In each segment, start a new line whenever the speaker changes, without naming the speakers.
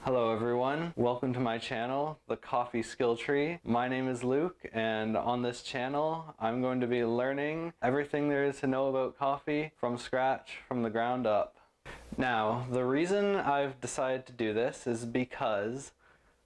Hello everyone, welcome to my channel, The Coffee Skill Tree. My name is Luke, and on this channel I'm going to be learning everything there is to know about coffee from scratch, from the ground up. Now, the reason I've decided to do this is because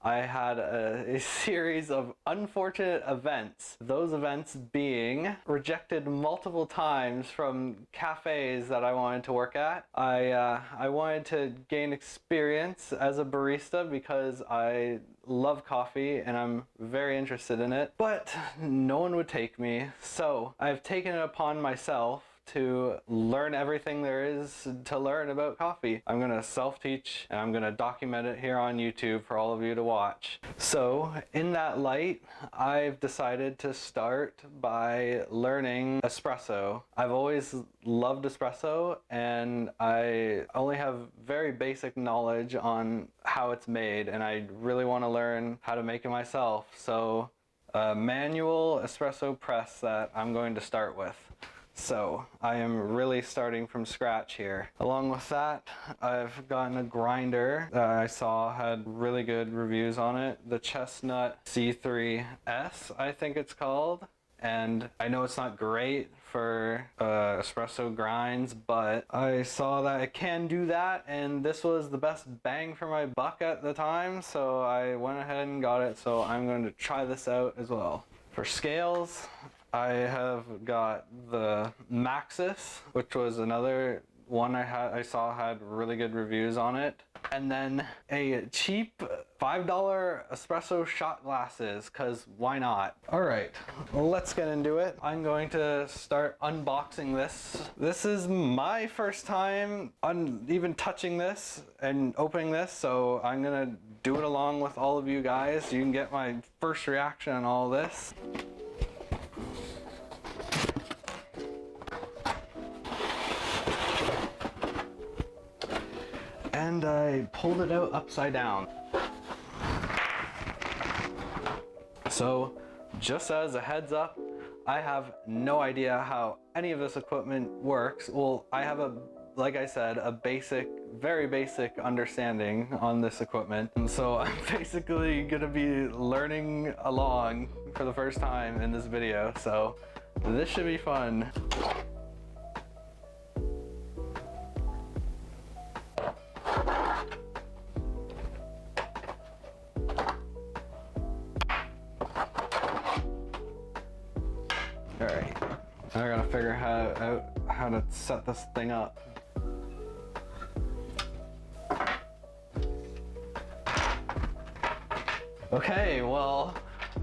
I had a series of unfortunate events. Those events being rejected multiple times from cafes that I wanted to work at. I wanted to gain experience as a barista because I love coffee and I'm very interested in it, but no one would take me. So I've taken it upon myself to learn everything there is to learn about coffee. I'm gonna self-teach and I'm gonna document it here on YouTube for all of you to watch. So in that light, I've decided to start by learning espresso. I've always loved espresso and I only have very basic knowledge on how it's made, and I really want to learn how to make it myself. So a manual espresso press that I'm going to start with. So I am really starting from scratch here. Along with that, I've gotten a grinder that I saw had really good reviews on it. The Chestnut C3S, I think it's called. And I know it's not great for espresso grinds, but I saw that it can do that, and this was the best bang for my buck at the time, so I went ahead and got it. So I'm going to try this out as well. For scales, I have got the Maxis, which was another one I saw had really good reviews on it. And then a cheap $5 espresso shot glasses, because why not? All right, let's get into it. I'm going to start unboxing this. This is my first time even touching this and opening this, so I'm gonna do it along with all of you guys. You can get my first reaction on all this. And I pulled it out upside down. So, just as a heads up, I have no idea how any of this equipment works. Well, I have like I said, a very basic understanding on this equipment. And so I'm basically gonna be learning along for the first time in this video. So this should be fun. Alright, I gotta figure out how to set this thing up. Okay, well,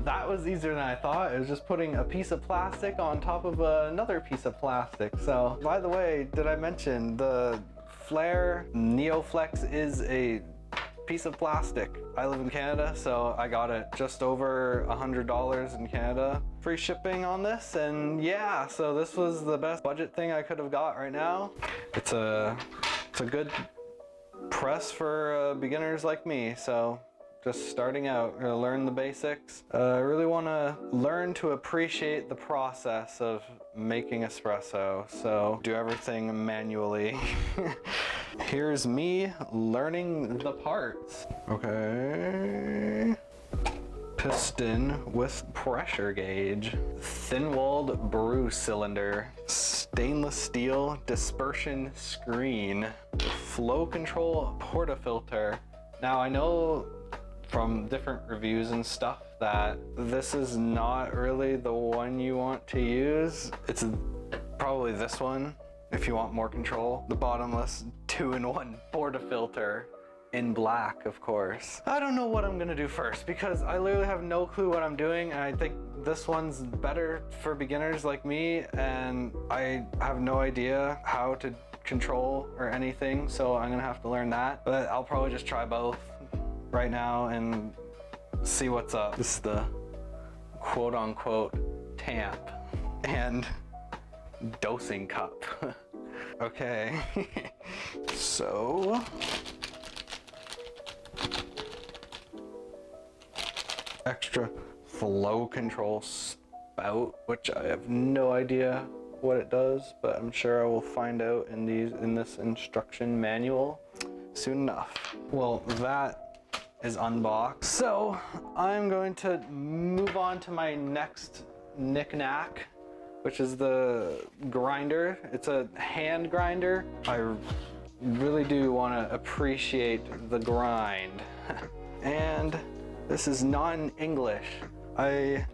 that was easier than I thought. It was just putting a piece of plastic on top of another piece of plastic. So, by the way, did I mention the Flare NeoFlex is a piece of plastic. I live in Canada, so I got it just over $100 in Canada. Free shipping on this, and yeah, so this was the best budget thing I could have got right now. It's a good press for beginners like me, so just starting out, gonna learn the basics. I really want to learn to appreciate the process of making espresso, so do everything manually. Here's me learning the parts. Okay. Piston with pressure gauge. Thin-walled brew cylinder. Stainless steel dispersion screen. Flow control portafilter. Now I know from different reviews and stuff that this is not really the one you want to use. It's probably this one if you want more control. The bottomless 2-in-1 portafilter in black, of course. I don't know what I'm gonna do first because I literally have no clue what I'm doing, and I think this one's better for beginners like me, and I have no idea how to control or anything, so I'm gonna have to learn that. But I'll probably just try both right now and see what's up. This is the quote-unquote tamp and dosing cup. Okay, so extra flow control spout, which I have no idea what it does, but I'm sure I will find out in this instruction manual soon enough. Well, that is unboxed. So I'm going to move on to my next knick-knack, which is the grinder. It's a hand grinder. I really do want to appreciate the grind. And this is not in English. I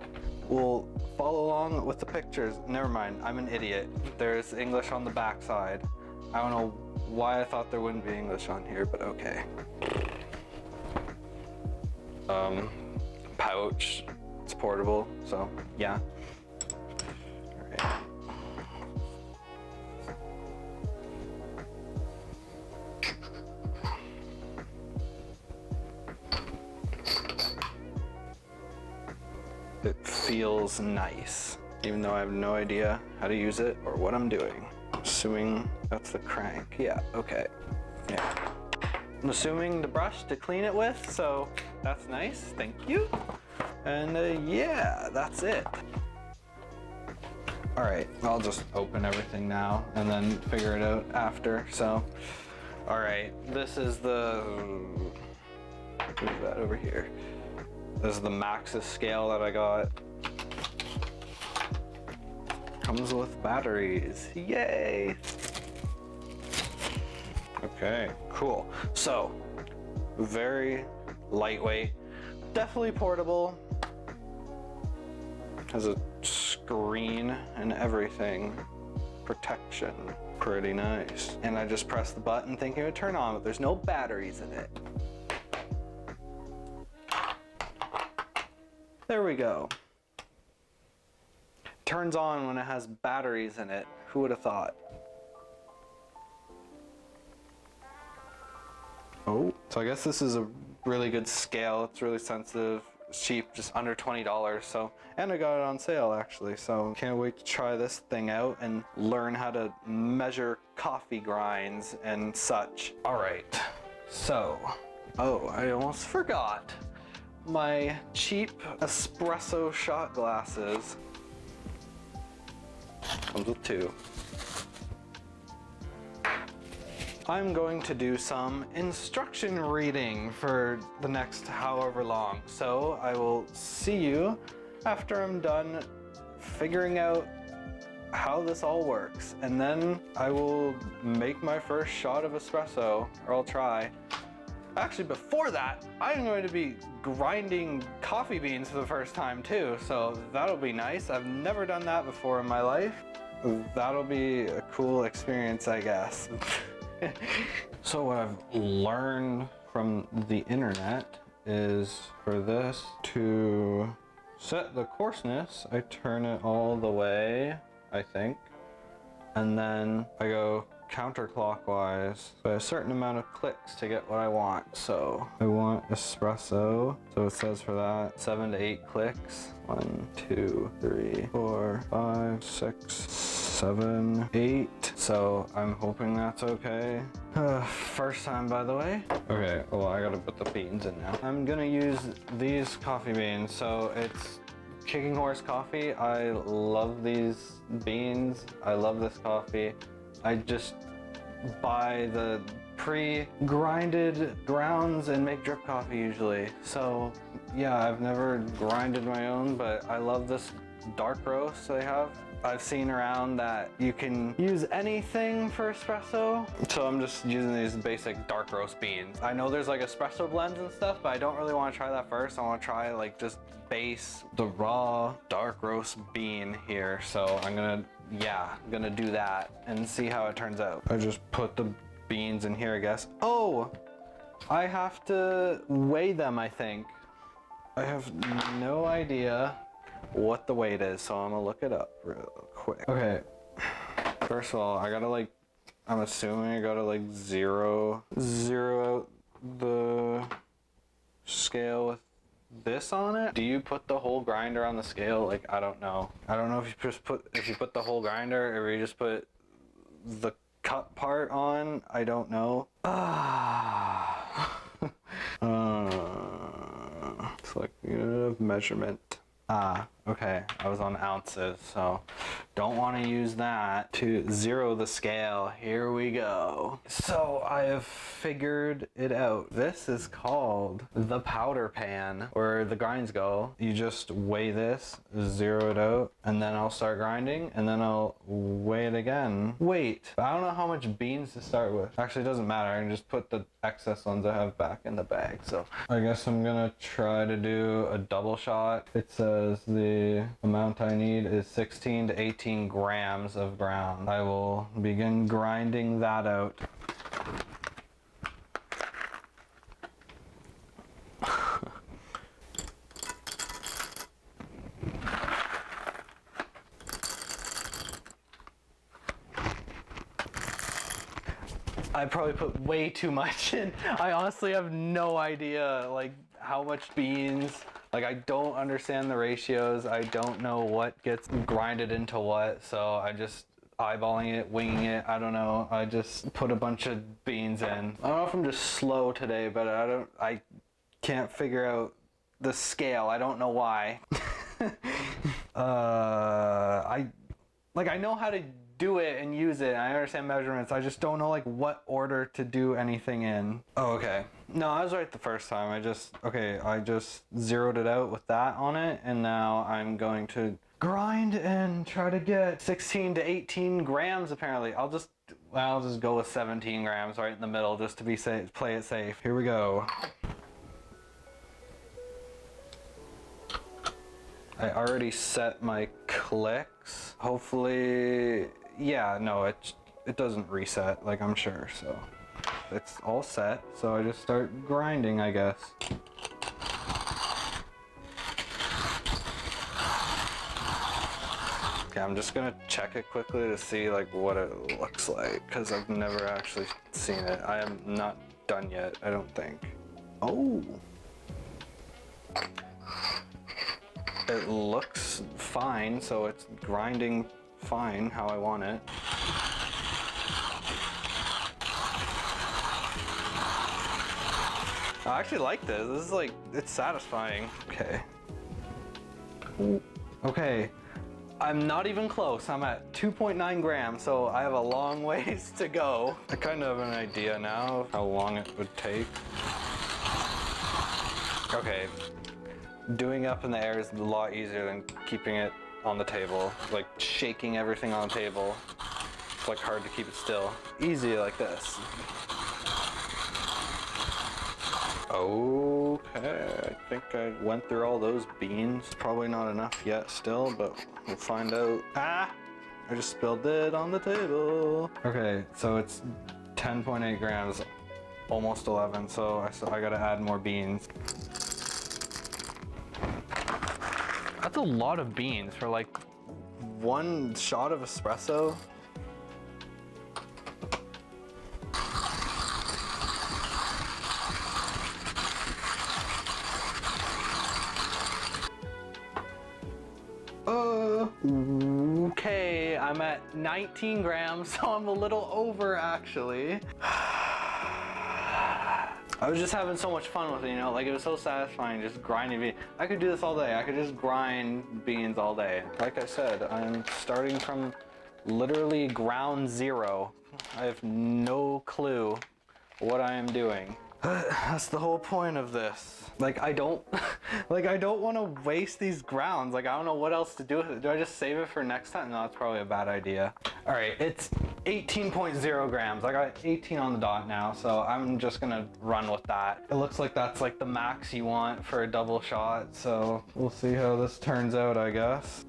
will follow along with the pictures. Never mind, I'm an idiot. There's English on the back side. I don't know why I thought there wouldn't be English on here, but okay. Pouch, it's portable, so yeah. All right. It feels nice, even though I have no idea how to use it or what I'm doing. Assuming that's the crank. Yeah, okay. Yeah. I'm assuming the brush to clean it with, so that's nice. Thank you. And yeah, that's it. All right, I'll just open everything now and then figure it out after. So, all right, this is the, who's that over here? This is the Maxis scale that I got. Comes with batteries, yay! Okay, cool. So, very lightweight, definitely portable. Has a screen and everything. Protection, pretty nice. And I just pressed the button thinking it would turn on, but there's no batteries in it. There we go. Turns on when it has batteries in it. Who would have thought? Oh, so I guess this is a really good scale. It's really sensitive. It's cheap, just under $20. So, and I got it on sale actually. So can't wait to try this thing out and learn how to measure coffee grinds and such. All right, so, oh, I almost forgot. My cheap espresso shot glasses. Comes with two. I'm going to do some instruction reading for the next however long. So I will see you after I'm done figuring out how this all works. And then I will make my first shot of espresso, or I'll try. Actually, before that, I'm going to be grinding coffee beans for the first time too, so that'll be nice. I've never done that before in my life. That'll be a cool experience, I guess. So what I've learned from the internet is for this to set the coarseness, I turn it all the way, I think, and then I go counterclockwise by a certain amount of clicks to get what I want. So I want espresso, so it says for that 7 to 8 clicks. 1, 2, 3, 4, 5, 6, 7, 8. So I'm hoping that's okay. First time, by the way. Okay, well, I gotta put the beans in now. I'm gonna use these coffee beans. So it's Kicking Horse coffee. I love these beans. I love this coffee. I just buy the pre-grinded grounds and make drip coffee usually. So yeah, I've never grinded my own, but I love this dark roast they have. I've seen around that you can use anything for espresso. So I'm just using these basic dark roast beans. I know there's like espresso blends and stuff, but I don't really want to try that first. I want to try like just base the raw dark roast bean here. So I'm gonna do that and see how it turns out. I just put the beans in here, I guess. Oh, I have to weigh them, I think. I have no idea what the weight is, so I'm gonna look it up real quick. Okay, first of all, I gotta like, I'm assuming I gotta like zero out the scale with this on it. Do you put the whole grinder on the scale? Like, I don't know. I don't know if you put the whole grinder or you just put the cut part on. I don't know. Select unit of measurement. Okay, I was on ounces, so don't want to use that to zero the scale. Here we go. So I have figured it out. This is called the powder pan, where the grinds go. You just weigh this, zero it out, and then I'll start grinding, and then I'll weigh it again. Wait, I don't know how much beans to start with. Actually, it doesn't matter. I can just put the excess ones I have back in the bag. So I guess I'm gonna try to do a double shot. It says the amount I need is 16 to 18 grams of ground. I will begin grinding that out. I probably put way too much in. I honestly have no idea like how much beans. Like I don't understand the ratios. I don't know what gets grinded into what. So I just eyeballing it, winging it. I don't know. I just put a bunch of beans in. I don't know if I'm just slow today, but I can't figure out the scale. I don't know why. I know how to do it and use it. I understand measurements. I just don't know like what order to do anything in. Oh, okay. No, I was right the first time. I just zeroed it out with that on it, and now I'm going to grind and try to get 16 to 18 grams apparently. I'll just go with 17 grams right in the middle just to be safe, play it safe. Here we go. I already set my clicks. Hopefully, yeah, no, it doesn't reset, like I'm sure, so it's all set. So I just start grinding, I guess. Okay, I'm just gonna check it quickly to see like what it looks like, because I've never actually seen it. I am not done yet, I don't think. Oh. It looks fine, so it's grinding fine how I want it. I actually like this. This is like, it's satisfying. Okay. Okay. I'm not even close. I'm at 2.9 grams, so I have a long ways to go. I kind of have an idea now of how long it would take. Okay. Doing up in the air is a lot easier than keeping it on the table. Like shaking everything on the table. It's like hard to keep it still. Easy like this. Okay, I think I went through all those beans. Probably not enough yet still, but we'll find out. Ah! I just spilled it on the table. Okay, so it's 10.8 grams, almost 11, so I gotta add more beans. That's a lot of beans for like one shot of espresso. Okay, I'm at 19 grams, so I'm a little over actually. I was just having so much fun with it, you know, like it was so satisfying just grinding beans. I could do this all day. I could just grind beans all day. Like I said, I'm starting from literally ground zero. I have no clue what I am doing. That's the whole point of this. Like I don't want to waste these grounds. Like I don't know what else to do with it. Do I just save it for next time? No, that's probably a bad idea. All right, it's 18.0 grams. I got 18 on the dot now, so I'm just gonna run with that. It looks like that's like the max you want for a double shot, so we'll see how this turns out, I guess.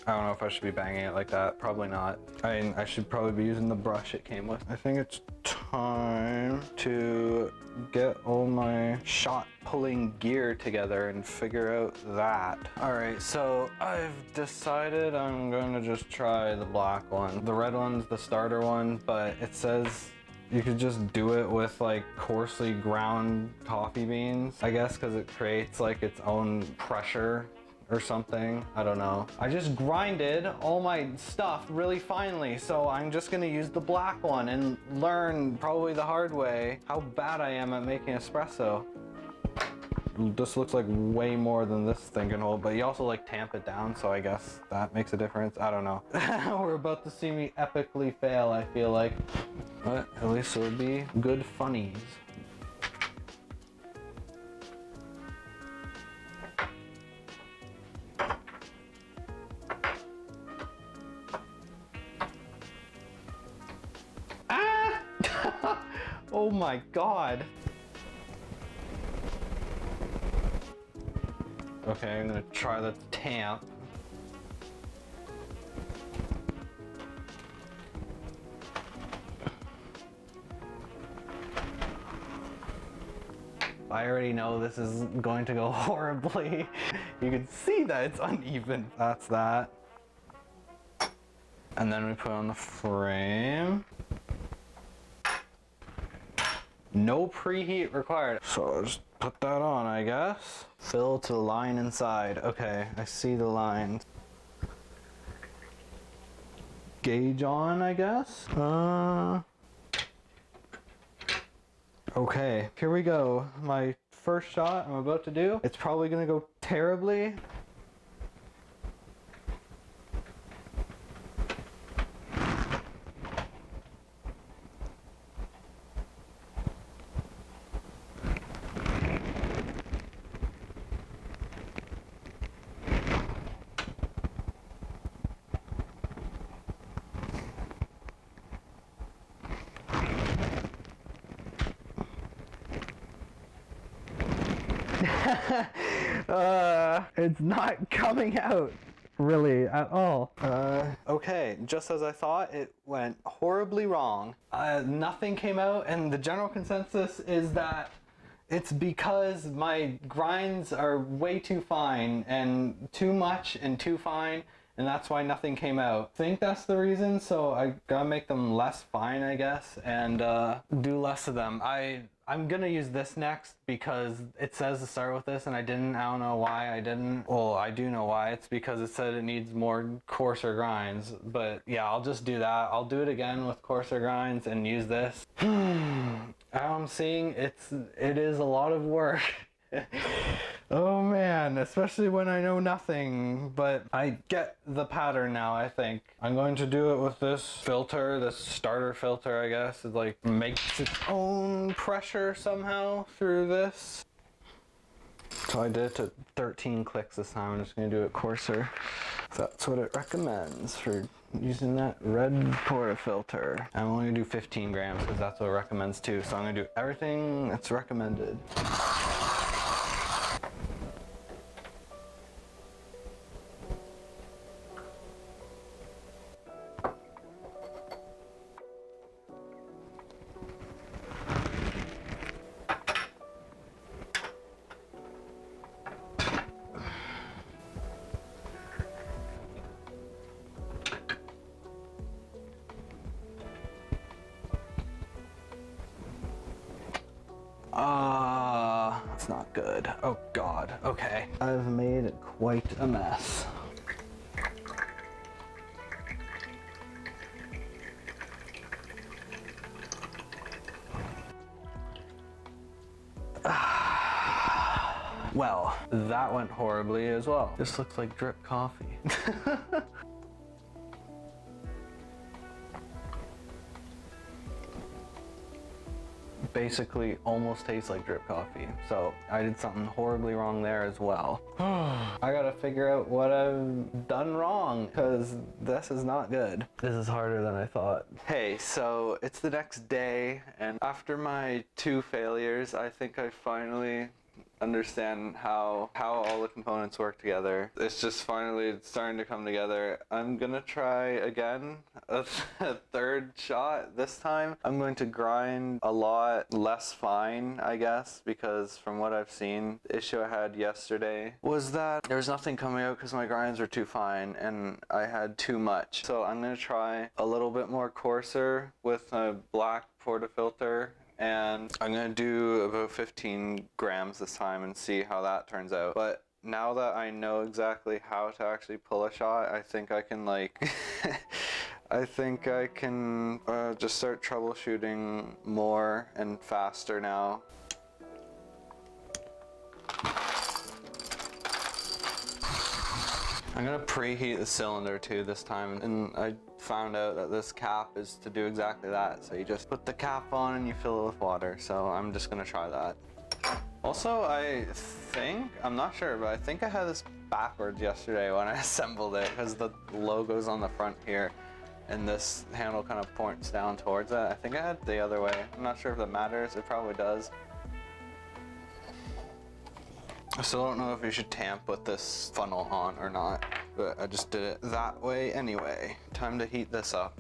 I don't know if I should be banging it like that. Probably not. I mean, I should probably be using the brush it came with. I think it's time to get all my shot pulling gear together and figure out that. All right, so I've decided I'm going to just try the black one. The red one's the starter one, but it says you could just do it with like coarsely ground coffee beans, I guess, because it creates like its own pressure or something. I don't know. I just grinded all my stuff really finely, so I'm just gonna use the black one and learn probably the hard way how bad I am at making espresso. this looks like way more than this thing can hold, but you also like tamp it down, so I guess that makes a difference. I don't know. We're about to see me epically fail, I feel like. But at least it'll be good funnies. Oh my god. Okay, I'm gonna try the tamp. I already know this is going to go horribly. You can see that it's uneven. That's that. And then we put on the frame. No preheat required. So I'll just put that on, I guess. Fill to the line inside. Okay, I see the lines. Gauge on, I guess. Okay, here we go. My first shot I'm about to do. It's probably gonna go terribly. It's not coming out really at all. Okay, just as I thought, it went horribly wrong. Nothing came out, and the general consensus is that it's because my grinds are way too fine, and too much and too fine, and that's why nothing came out. I think that's the reason, so I gotta make them less fine, I guess, and do less of them. I'm gonna use this next because it says to start with this, and I don't know why I didn't. Well, I do know why. It's because it said it needs more coarser grinds, but yeah, I'll just do that. I'll do it again with coarser grinds and use this. I'm seeing it is a lot of work. Oh man, especially when I know nothing, but I get the pattern now, I think. I'm going to do it with this filter, this starter filter, I guess. It like makes its own pressure somehow through this. So I did it to 13 clicks this time. I'm just gonna do it coarser. That's what it recommends for using that red portafilter. I'm only gonna do 15 grams because that's what it recommends too. So I'm gonna do everything that's recommended. It's not good. Oh God, okay. I've made quite a mess. Well, that went horribly as well. This looks like drip coffee. Basically almost tastes like drip coffee. So I did something horribly wrong there as well. I gotta figure out what I've done wrong because this is not good. This is harder than I thought. Hey, so it's the next day, and after my 2 failures, I think I finally understand how all the components work together. It's just finally starting to come together. I'm gonna try again a 3rd shot this time. I'm going to grind a lot less fine, I guess, because from what I've seen, the issue I had yesterday was that there was nothing coming out because my grinds were too fine and I had too much. So I'm gonna try a little bit more coarser with a black portafilter, and I'm gonna do about 15 grams this time and see how that turns out. But now that I know exactly how to actually pull a shot, I think I can like I think I can just start troubleshooting more and faster now. I'm gonna preheat the cylinder too this time, and I found out that this cap is to do exactly that. So you just put the cap on and you fill it with water. So I'm just gonna try that. Also, I think, I'm not sure, but I think I had this backwards yesterday when I assembled it, because the logo's on the front here and this handle kind of points down towards it. I think I had it the other way. I'm not sure if that matters. It probably does. I still don't know if you should tamp with this funnel on or not, but I just did it that way anyway. Time to heat this up.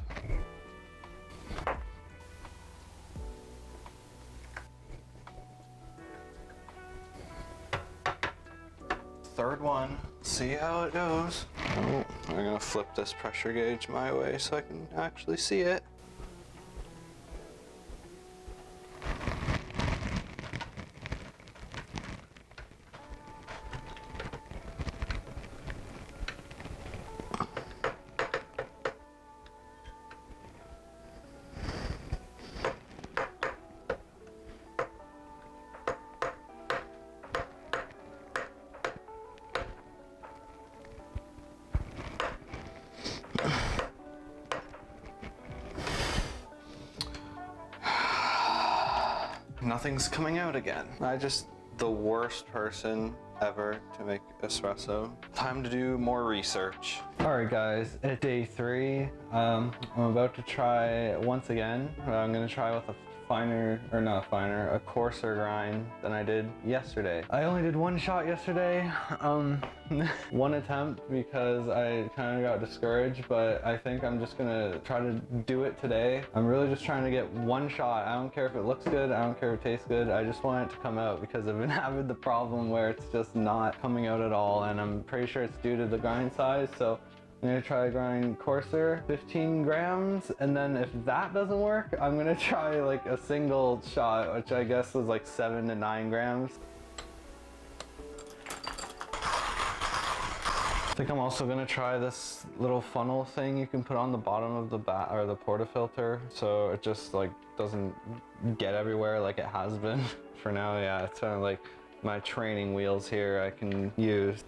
Third one, see how it goes. Oh, I'm gonna flip this pressure gauge my way so I can actually see it. Nothing's coming out again. The worst person ever to make espresso. Time to do more research. Alright guys, it's day 3. I'm about to try once again. I'm gonna try with a a coarser grind than I did yesterday. I only did one shot yesterday, one attempt, because I kind of got discouraged, but I think I'm just gonna try to do it today. I'm really just trying to get one shot. I don't care if it looks good, I don't care if it tastes good, I just want it to come out, because I've been having the problem where it's just not coming out at all, and I'm pretty sure it's due to the grind size. So I'm gonna try to grind coarser, 15 grams, and then if that doesn't work, I'm gonna try like a single shot, which I guess was like 7 to 9 grams. I think I'm also gonna try this little funnel thing you can put on the bottom of the the portafilter, so it just like doesn't get everywhere like it has been. For now, yeah, it's kind of like my training wheels here I can use.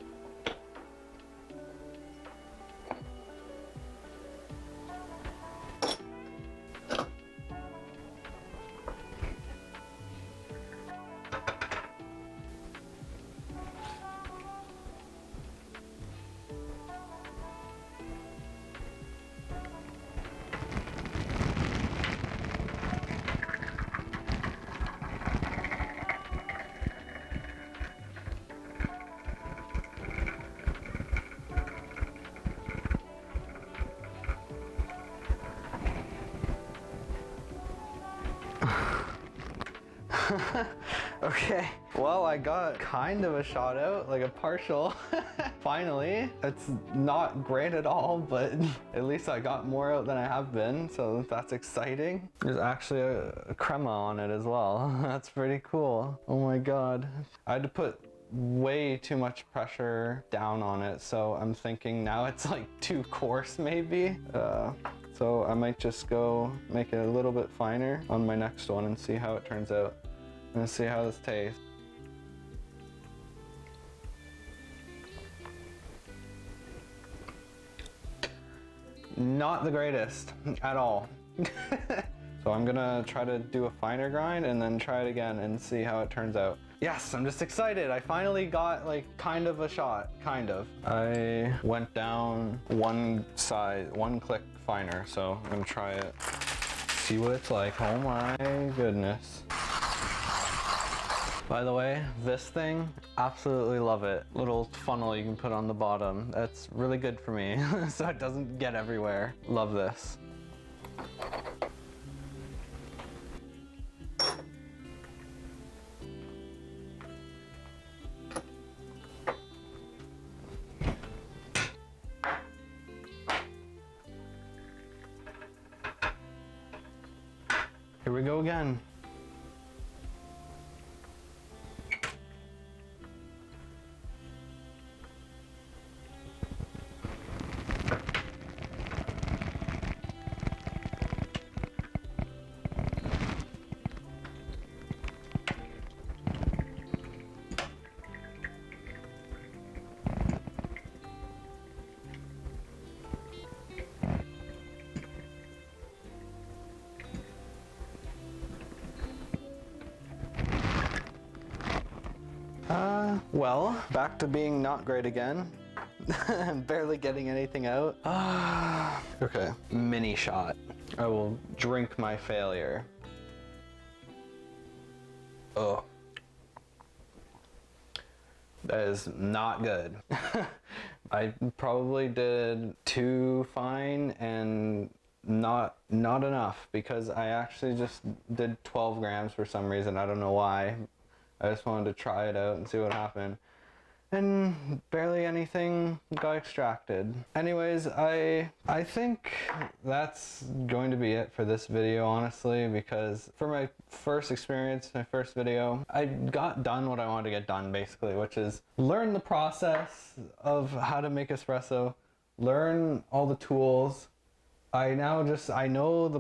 Okay, well, I got kind of a shot out, like a partial. Finally, it's not great at all, but at least I got more out than I have been, so that's exciting. There's actually a crema on it as well. That's pretty cool. Oh my god. I had to put way too much pressure down on it, so I'm thinking now it's like too coarse maybe. So I might just go make it a little bit finer on my next one and see how it turns out. I'm gonna see how this tastes. Not the greatest at all. So I'm gonna try to do a finer grind and then try it again and see how it turns out. Yes, I'm just excited. I finally got like kind of a shot, kind of. I went down one click finer, so I'm gonna try it. See what it's like. Oh my goodness. By the way, this thing, absolutely love it. Little funnel you can put on the bottom. That's really good for me, so it doesn't get everywhere. Love this. Here we go again. Well, back to being not great again. Barely getting anything out. Okay, mini shot. I will drink my failure. Oh. That is not good. I probably did too fine and not enough, because I actually just did 12 grams for some reason. I don't know why. I just wanted to try it out and see what happened. And barely anything got extracted. Anyways, I think that's going to be it for this video, honestly, because for my first experience, my first video, I got done what I wanted to get done, basically, which is learn the process of how to make espresso, learn all the tools. I know the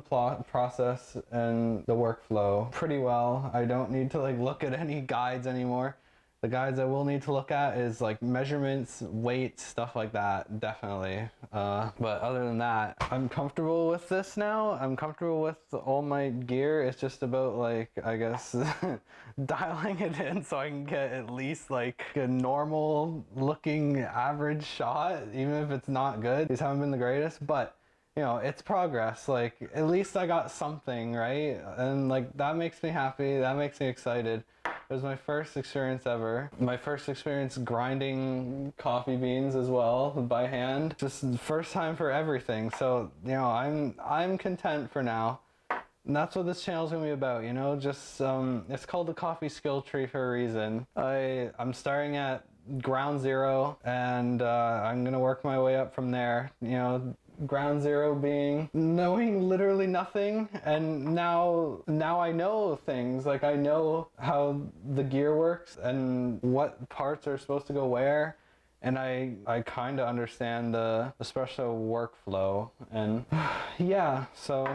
process and the workflow pretty well. I don't need to like look at any guides anymore. The guides I will need to look at is like measurements, weights, stuff like that, definitely. But other than that, I'm comfortable with this now. I'm comfortable with all my gear. It's just about like, I guess, dialing it in so I can get at least like a normal looking average shot, even if it's not good. These haven't been the greatest, but you know, it's progress. Like, at least I got something, right? And like, that makes me happy. That makes me excited. It was my first experience ever. My first experience grinding coffee beans as well by hand. Just the first time for everything. So, you know, I'm content for now. And that's what this channel is going to be about, you know, just, it's called the Coffee Skill Tree for a reason. I'm starting at ground zero, and I'm going to work my way up from there, you know. Ground zero being knowing literally nothing, and now I know things. Like, I know how the gear works and what parts are supposed to go where, and I kind of understand the espresso workflow. And yeah, so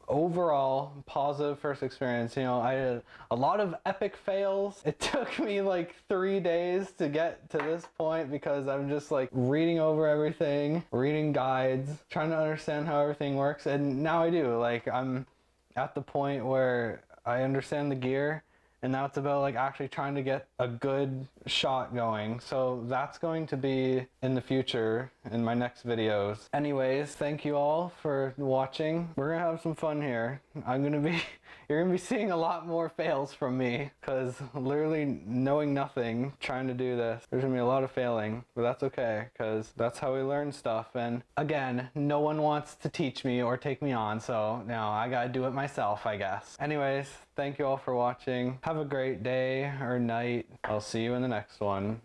overall positive first experience. You know, I had a lot of epic fails. It took me like 3 days to get to this point, because I'm just like reading over everything, reading guides, trying to understand how everything works. And now I do. Like, I'm at the point where I understand the gear, and now it's about like actually trying to get a good shot going. So that's going to be in the future in my next videos. Anyways, thank you all for watching. We're gonna have some fun here. You're gonna be seeing a lot more fails from me, because literally knowing nothing, trying to do this, there's gonna be a lot of failing, but that's okay, because that's how we learn stuff. And again, no one wants to teach me or take me on, so now I gotta do it myself, I guess. Anyways, thank you all for watching. Have a great day or night. I'll see you in the next one.